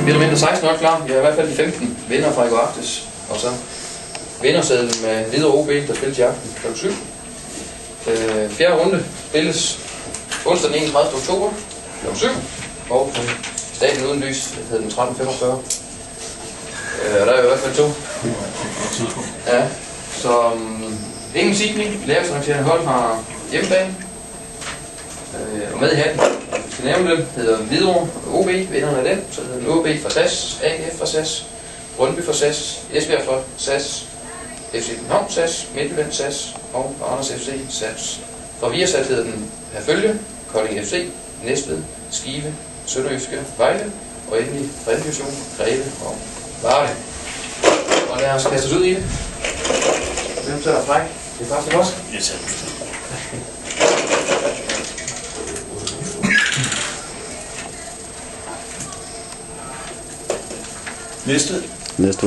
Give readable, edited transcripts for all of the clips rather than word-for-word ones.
mere eller mindre 16 år klar. Vi har i hvert fald de 15 vinder fra i går aftes. Og så vindersedlen med Hvidovre OB, der spilles i aften kl. 7. Fjerde runde spilles onsdag den 31. oktober kl. 7. Og på Stadion Uden Lys hedder den 13.45. Der er jo i hvert fald 2. Ja, så ingen signing. Lærerselekterende hold har hjemmebane. Og med i hatten, vi skal nævne dem, hedder Hvidovre OB, vinderne af den. Så hedder den OB fra SAS, AGF fra SAS, Brøndby fra SAS, Esbjerg fra SAS, FC København SAS, Midtjylland SAS og Randers FC SAS. Fra Viasat hedder den Herfølge, Kolding FC, Næstved, Skive, Sønderjyske, Vejle og endelig tredje division, Greve og Varde. Og lad os kaste os ud i det. Hvem tager fræk? Det er faktisk også. Jeg tager Næste. Næste.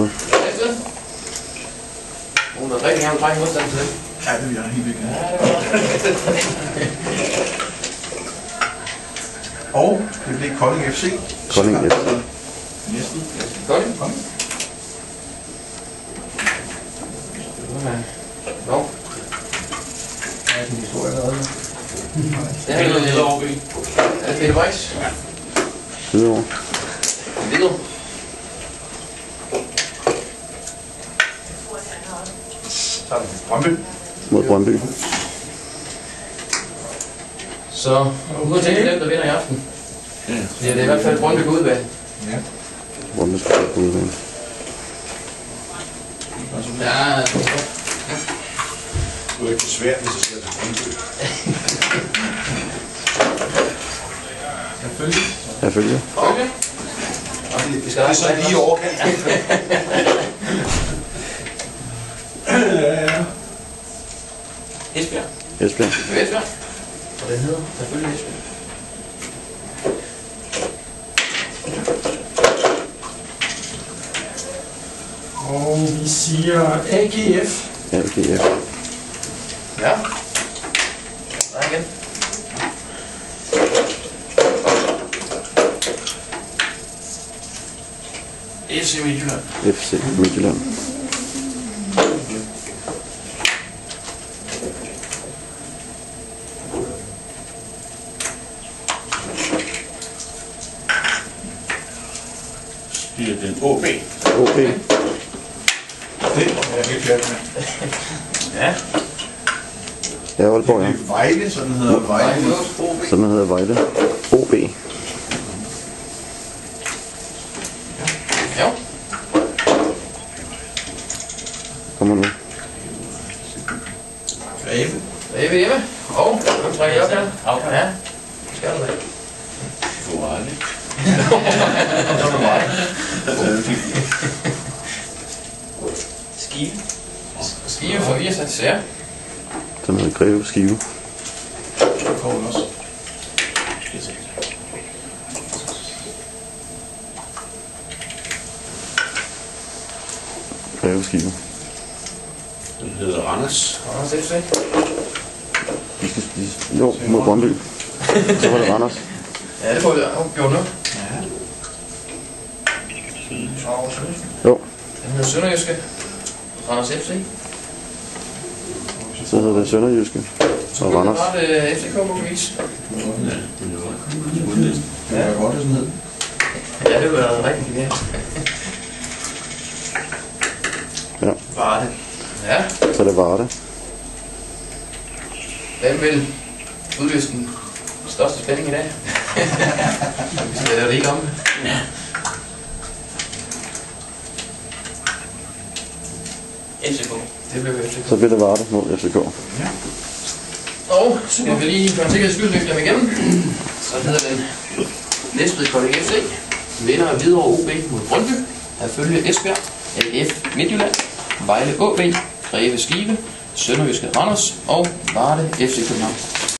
Hun har rigtig gerne trække modstand til det. Ja, det vil jeg helt vildt gerne. Og det bliver Kolding FC. Kolding FC. Næste. Kolding. Kom. Nå. Ja, det er en historie allerede. Det er noget Hvidovre OB. Er det Peter Weiss? Hvidovre. Hvidovre. Brøndby. Mod Brøndby. Så ud at tænke dem, der vinder i aften. Ja, det er i hvert fald Brøndby på udvalg. Ja. Brøndby skal på udvalg. Ja, Det er ikke så svært, hvis jeg ser til Brøndby. Selvfølgelig. Herfølge. okay. Vi skal Det er så lige overkant. Ja. Esbjerg. Esbjerg. Esbjerg. Og den hedder selvfølgelig Esbjerg. Og vi siger AGF. AGF. Ja. Der igen. FC Midtjylland. FC Midtjylland. Det er den OB. OB. Det er jeg helt færdig med. Ja. Ja, Aalborg, ja. Det er Vejle, sådan hedder Vejle. OB. Sådan hedder Vejle. OB. Ja. Kommer nu. Greve. Greve hjemme. Og hvem trækker jeg op her? Ja. Skal du da. Vejle. Så er du mig. Skive. Skive for Viasat CR. Sådan hedder Greve Skive. Så kommer den også. Greve Skive. Den hedder Randers. Randers FC. Jo, mod Brøndby. Så var det Randers. Ja, det får vi gjort nu. Ja. Jo, Den hedder Sønderjyske. Randers FC. så hedder det Sønderjyske. Og Randers. Så var det FCK muligvis. Det var godt, det sådan hed. Ja, det var rigtig genialt. Ja, Var det. Ja. så det var det. Hvem vil udløse den største spænding i dag? Vi skal lave det ikke om det. FCK. Det blev FCK. Så blev det Varde mod FCK. Ja. Og så kan vi lige for en sikkerheds skyld løfte dem igennem. Så hedder den Næstved Kolding FC. Vinder af Hvidovre OB mod Brøndby. Herfølge Esbjerg. AGF Midtjylland. Vejle OB. Greve Skive. Sønderjyske Randers. Og Varde FC København.